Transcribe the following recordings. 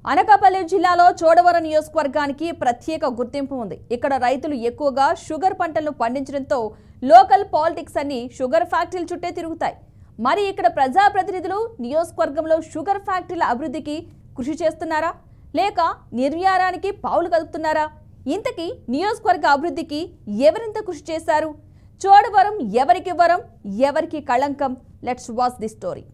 అనకాపల్లి జిల్లాలో చోడవరం నియోజకవర్గానికి ప్రత్యేక గుర్తింపు ఉంది. ఇక్కడ రైతులు ఎక్కువగా షుగర్ పంటలను పండించడంతో లోకల్ పాలిటిక్స్ అన్ని షుగర్ ఫ్యాక్టరీల చుట్టే తిరుగుతాయి. మరి ఇక్కడ ప్రజాప్రతినిధులు నియోజకవర్గంలో షుగర్ ఫ్యాక్టరీల అభివృద్ధికి కృషి చేస్తున్నారా లేక నిర్వ్యారానికి పావులు కదుపుతున్నారా? ఇంతకీ నియోజకవర్గ అభివృద్ధికి ఎవరింత కృషి చేశారు? చోడవరం ఎవరికి వరం, ఎవరికి కళంకం? Let's watch the story.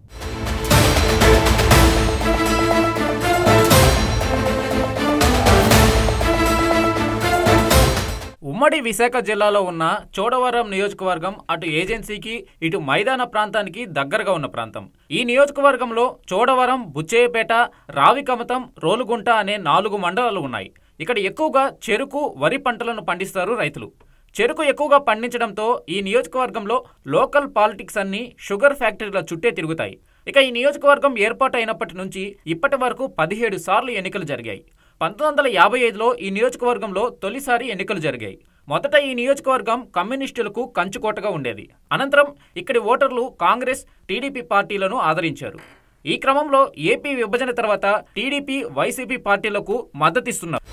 ఉమ్మడి విశాఖ జిల్లాలో ఉన్న చోడవరం నియోజకవర్గం అటు ఏజెన్సీకి ఇటు మైదాన ప్రాంతానికి దగ్గరగా ఉన్న ప్రాంతం. ఈ నియోజకవర్గంలో చోడవరం, బుచ్చేయపేట, రావికమతం, రోలుగుంట అనే 4 మండలాలు ఉన్నాయి. ఇక్కడ ఎక్కువగా చెరుకు, వరి పంటలను పండిస్తారు రైతులు. చెరుకు ఎక్కువగా పండించడంతో ఈ నియోజకవర్గంలో లోకల్ పాలిటిక్స్ అన్ని షుగర్ ఫ్యాక్టరీల చుట్టే తిరుగుతాయి. ఇక ఈ నియోజకవర్గం ఏర్పాటు అయినప్పటి నుంచి ఇప్పటి వరకు 17 సార్లు ఎన్నికలు జరిగాయి. 1955లో ఈ నియోజకవర్గంలో తొలిసారి ఎన్నికలు జరిగాయి. మొదట ఈ నియోజకవర్గం కమ్యూనిస్టులకు కంచుకోటగా ఉండేది. అనంతరం ఇక్కడి ఓటర్లు కాంగ్రెస్, టీడీపీ పార్టీలను ఆదరించారు. ఈ క్రమంలో ఏపీ విభజన తర్వాత టీడీపీ, వైసీపీ పార్టీలకు మద్దతిస్తున్నారు.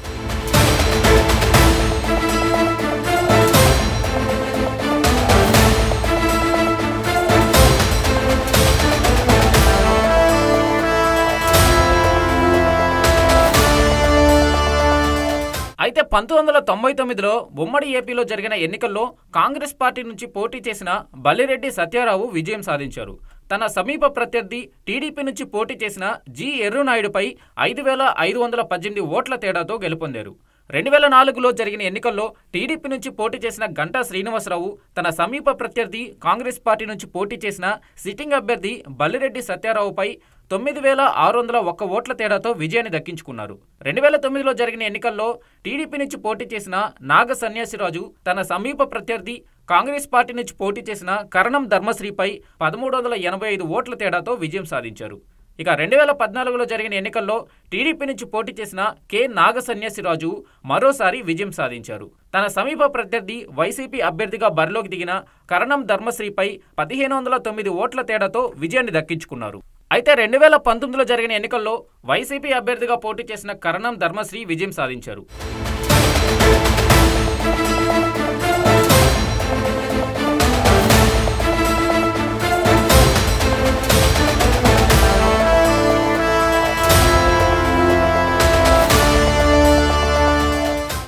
అయితే 1999లో ఉమ్మడి ఏపీలో జరిగిన ఎన్నికల్లో కాంగ్రెస్ పార్టీ నుంచి పోటీ చేసిన బల్లిరెడ్డి సత్యారావు విజయం సాధించారు. తన సమీప ప్రత్యర్థి టీడీపీ నుంచి పోటీ చేసిన జి ఎర్రునాయుడుపై 5,518 ఓట్ల తేడాతో గెలుపొందారు. 2004లో జరిగిన ఎన్నికల్లో టీడీపీ నుంచి పోటీ చేసిన గంటా శ్రీనివాసరావు తన సమీప ప్రత్యర్థి కాంగ్రెస్ పార్టీ నుంచి పోటీ చేసిన సిట్టింగ్ అభ్యర్థి బల్లిరెడ్డి సత్యారావుపై 9,601 ఓట్ల తేడాతో విజయాన్ని దక్కించుకున్నారు. 2009లో జరిగిన ఎన్నికల్లో టీడీపీ నుంచి పోటీ చేసిన నాగ సన్యాసిరాజు తన సమీప ప్రత్యర్థి కాంగ్రెస్ పార్టీ నుంచి పోటీ చేసిన కరణం ధర్మశ్రీపై 1,385 ఓట్ల తేడాతో విజయం సాధించారు. ఇక 2014లో జరిగిన ఎన్నికల్లో టీడీపీ నుంచి పోటీ చేసిన కె నాగ సన్యాసిరాజు మరోసారి విజయం సాధించారు. తన సమీప ప్రత్యర్థి వైసీపీ అభ్యర్థిగా బరిలోకి దిగిన కరణం ధర్మశ్రీపై 1,509 ఓట్ల తేడాతో విజయాన్ని దక్కించుకున్నారు. అయితే 2019లో జరిగిన ఎన్నికల్లో వైసీపీ అభ్యర్థిగా పోటీ చేసిన కరణం ధర్మశ్రీ విజయం సాధించారు.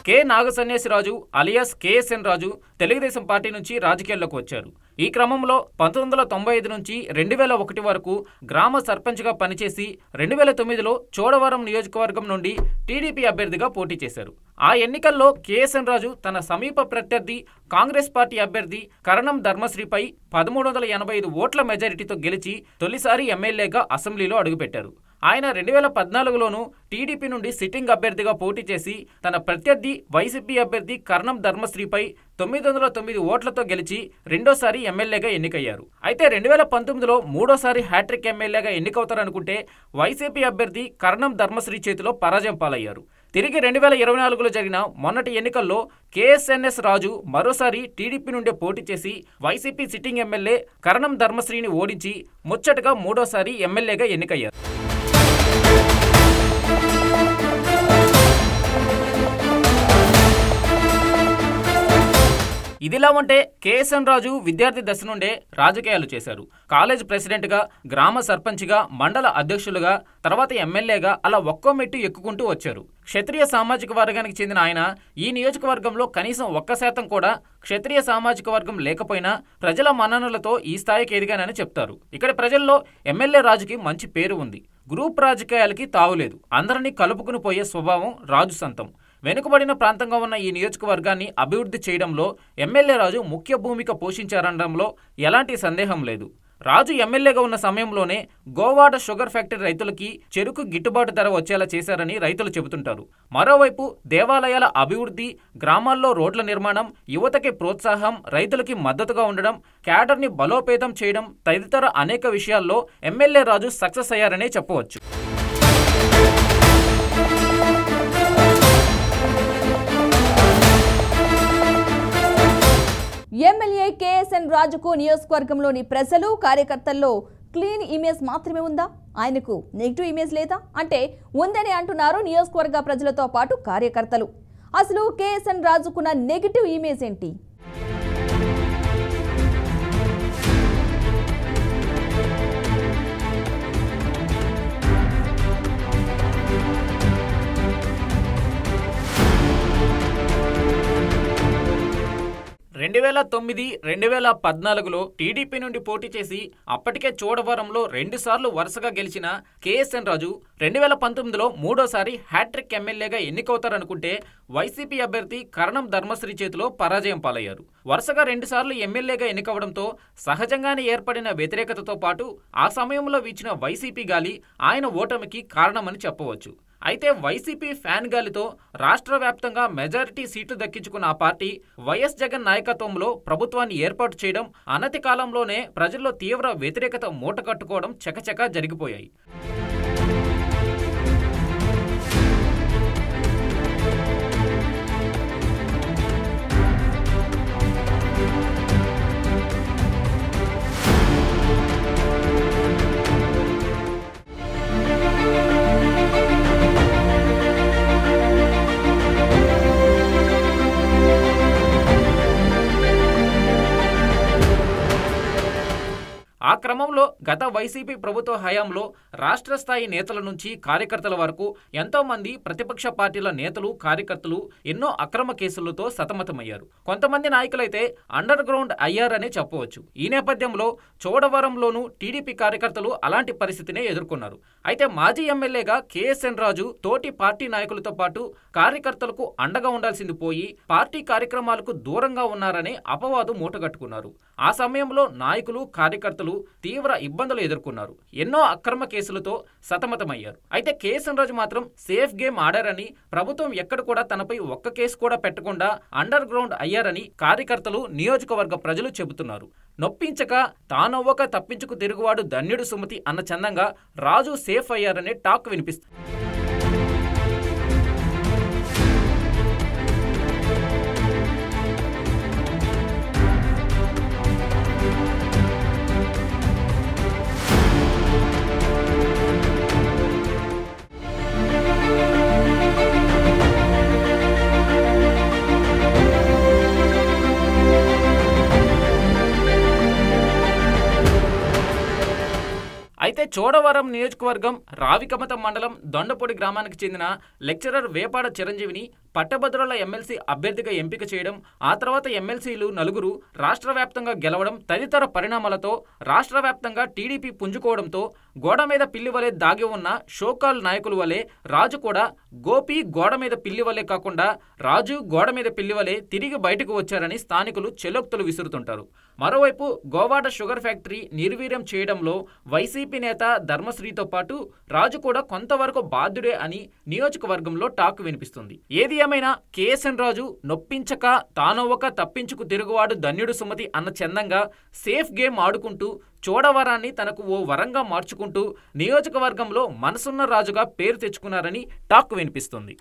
కె నాగ సన్యాసిరాజు అలియాస్ కేఎస్ఎన్ రాజు తెలుగుదేశం పార్టీ నుంచి రాజకీయాల్లోకి వచ్చారు. ఈ క్రమంలో 1995 నుంచి 2001 వరకు గ్రామ సర్పంచ్గా పనిచేసి 2009లో చోడవరం నియోజకవర్గం నుండి టీడీపీ అభ్యర్థిగా పోటీ చేశారు. ఆ ఎన్నికల్లో కేఎస్ఎన్ రాజు తన సమీప ప్రత్యర్థి కాంగ్రెస్ పార్టీ అభ్యర్థి కరణం ధర్మశ్రీపై 1,385 ఓట్ల మెజారిటీతో గెలిచి తొలిసారి ఎమ్మెల్యేగా అసెంబ్లీలో అడుగుపెట్టారు. ఆయన 2014లోనూ టీడీపీ నుండి సిట్టింగ్ అభ్యర్థిగా పోటీ చేసి తన ప్రత్యర్థి వైసీపీ అభ్యర్థి కరణం ధర్మశ్రీపై 909 ఓట్లతో గెలిచి రెండోసారి ఎమ్మెల్యేగా ఎన్నికయ్యారు. అయితే 2019లో మూడోసారి హ్యాట్రిక్ ఎమ్మెల్యేగా ఎన్నికవుతారనుకుంటే వైసీపీ అభ్యర్థి కరణం ధర్మశ్రీ చేతిలో పరాజయం పాలయ్యారు. తిరిగి 2024లో జరిగిన మొన్నటి ఎన్నికల్లో కేఎస్ఎన్ఎస్ రాజు మరోసారి టీడీపీ నుండే పోటీ చేసి వైసీపీ సిట్టింగ్ ఎమ్మెల్యే కరణం ధర్మశ్రీని ఓడించి ముచ్చటగా మూడోసారి ఎమ్మెల్యేగా ఎన్నికయ్యారు. ఇదిలా ఉంటే కేఎస్ఎన్ రాజు విద్యార్థి దశ నుండే రాజకీయాలు చేశారు. కాలేజ్ ప్రెసిడెంట్గా, గ్రామ సర్పంచ్గా, మండల అధ్యక్షులుగా, తర్వాత ఎమ్మెల్యేగా అలా ఒక్కో మెట్టు ఎక్కుకుంటూ వచ్చారు. క్షత్రియ సామాజిక వర్గానికి చెందిన ఆయన ఈ నియోజకవర్గంలో కనీసం 1% కూడా క్షత్రియ సామాజిక వర్గం లేకపోయినా ప్రజల మన్ననలతో ఈ స్థాయికి ఎదిగానని చెప్తారు. ఇక్కడ ప్రజల్లో ఎమ్మెల్యే రాజుకి మంచి పేరు ఉంది. గ్రూప్ రాజకీయాలకి తావులేదు. అందరినీ కలుపుకుని పోయే స్వభావం రాజు సొంతం. వెనుకబడిన ప్రాంతంగా ఉన్న ఈ నియోజకవర్గాన్ని అభివృద్ధి చేయడంలో ఎమ్మెల్యే రాజు ముఖ్య భూమిక పోషించారనడంలో ఎలాంటి సందేహం లేదు. రాజు ఎమ్మెల్యేగా ఉన్న సమయంలోనే గోవాడ షుగర్ ఫ్యాక్టరీ రైతులకి చెరుకు గిట్టుబాటు ధర వచ్చేలా చేశారని రైతులు చెబుతుంటారు. మరోవైపు దేవాలయాల అభివృద్ధి, గ్రామాల్లో రోడ్ల నిర్మాణం, యువతకి ప్రోత్సాహం, రైతులకి మద్దతుగా ఉండడం, క్యాడర్ని బలోపేతం చేయడం తదితర అనేక విషయాల్లో ఎమ్మెల్యే రాజు సక్సెస్ అయ్యారనే చెప్పవచ్చు. ఎమ్మెల్యే కేఎస్ఎన్ కేఎస్ఎన్ రాజుకు నియోజకవర్గంలోని ప్రజలు కార్యకర్తల్లో క్లీన్ ఇమేజ్ మాత్రమే ఉందా? ఆయనకు నెగిటివ్ ఇమేజ్ లేదా అంటే ఉందని అంటున్నారు నియోజకవర్గ ప్రజలతో పాటు కార్యకర్తలు. అసలు కేఎస్ఎన్ రాజుకున్న నెగిటివ్ ఇమేజ్ ఏంటి? రెండు 2014లో టీడీపీ నుండి పోటీ చేసి అప్పటికే చోడవరంలో 2 సార్లు వరుసగా గెలిచిన కేఎస్ఎన్ రాజు 2019లో మూడోసారి హ్యాట్రిక్ ఎమ్మెల్యేగా ఎన్నికవుతారనుకుంటే వైసీపీ అభ్యర్థి కరణం ధర్మశ్రీ చేతిలో పరాజయం పాలయ్యారు. వరుసగా 2 సార్లు ఎమ్మెల్యేగా ఎన్నికవడంతో సహజంగానే ఏర్పడిన వ్యతిరేకతతో పాటు ఆ సమయంలో వీచిన వైసీపీ గాలి ఆయన ఓటమికి కారణమని చెప్పవచ్చు. అయితే వైసీపీ ఫ్యాన్ గాలితో రాష్ట్ర వ్యాప్తంగా మెజారిటీ సీట్లు దక్కించుకున్న ఆ పార్టీ వైఎస్ జగన్ నాయకత్వంలో ప్రభుత్వాన్ని ఏర్పాటు చేయడం, అనతి కాలంలోనే ప్రజల్లో తీవ్ర వ్యతిరేకత మూటకట్టుకోవడం చకచకా జరిగిపోయాయి. ఆ క్రమంలో గత వైసీపీ ప్రభుత్వ హయాంలో రాష్ట్ర స్థాయి నేతల నుంచి కార్యకర్తల వరకు ఎంతో మంది ప్రతిపక్ష పార్టీల నేతలు, కార్యకర్తలు ఎన్నో అక్రమ కేసులతో సతమతమయ్యారు. కొంతమంది నాయకులైతే అండర్ గ్రౌండ్ అయ్యారనే చెప్పవచ్చు. ఈ నేపథ్యంలో చోడవరంలోనూ టీడీపీ కార్యకర్తలు అలాంటి పరిస్థితినే ఎదుర్కొన్నారు. అయితే మాజీ ఎమ్మెల్యేగా కేఎస్ఎన్ రాజు తోటి పార్టీ నాయకులతో పాటు కార్యకర్తలకు అండగా ఉండాల్సింది పోయి పార్టీ కార్యక్రమాలకు దూరంగా ఉన్నారనే అపవాదు మూటగట్టుకున్నారు. ఆ సమయంలో నాయకులు, కార్యకర్తలు తీవ్ర ఇబ్బందులు ఎదుర్కొన్నారు. ఎన్నో అక్రమ కేసులతో సతమతమయ్యారు. అయితే కేఎస్ఎన్ రాజు మాత్రం సేఫ్ గేమ్ ఆడారని, ప్రభుత్వం ఎక్కడ కూడా తనపై ఒక్క కేసు కూడా పెట్టకుండా అండర్ గ్రౌండ్ అయ్యారని కార్యకర్తలు, నియోజకవర్గ ప్రజలు చెబుతున్నారు. నొప్పించక తానవ్వక తప్పించుకు తిరుగువాడు ధన్యుడు సుమతి అన్న చందంగా రాజు సేఫ్ అయ్యారనే టాక్ వినిపిస్తుంది. అయితే చోడవరం నియోజకవర్గం రావికమతం మండలం దొండపొడి గ్రామానికి చెందిన లెక్చరర్ వేపాడ చిరంజీవిని పట్టభద్రుల ఎమ్మెల్సీ అభ్యర్థిగా ఎంపిక చేయడం, ఆ తర్వాత ఎమ్మెల్సీలు 4 రాష్ట్ర వ్యాప్తంగా గెలవడం తదితర పరిణామాలతో రాష్ట్ర వ్యాప్తంగా టీడీపీ పుంజుకోవడంతో గోడ మీద పిల్లి వలె దాగి ఉన్న షోకాల్ నాయకుల వలె రాజు కూడా గోపి గోడ మీద పిల్లి వలె కాకుండా రాజు గోడ మీద పిల్లి వలె తిరిగి బయటకు వచ్చారని స్థానికులు చెలోక్తులు విసురుతుంటారు. మరోవైపు గోవాడ షుగర్ ఫ్యాక్టరీ నిర్వీర్యం చేయడంలో వైసీపీ నేత ధర్మశ్రీతో పాటు రాజు కూడా కొంతవరకు బాధ్యుడే అని నియోజకవర్గంలో టాక్ వినిపిస్తుంది. ఏది ఏమైనా కేఎస్ఎన్ రాజు నొప్పించక తానవ్వక తప్పించుకు తిరుగువాడు ధన్యుడు సుమతి అన్న చందంగా సేఫ్ గేమ్ ఆడుకుంటూ చోడవరాన్ని తనకు ఓ వరంగా మార్చుకుంటూ నియోజకవర్గంలో మనసున్న రాజుగా పేరు తెచ్చుకున్నారని టాక్ వినిపిస్తుంది.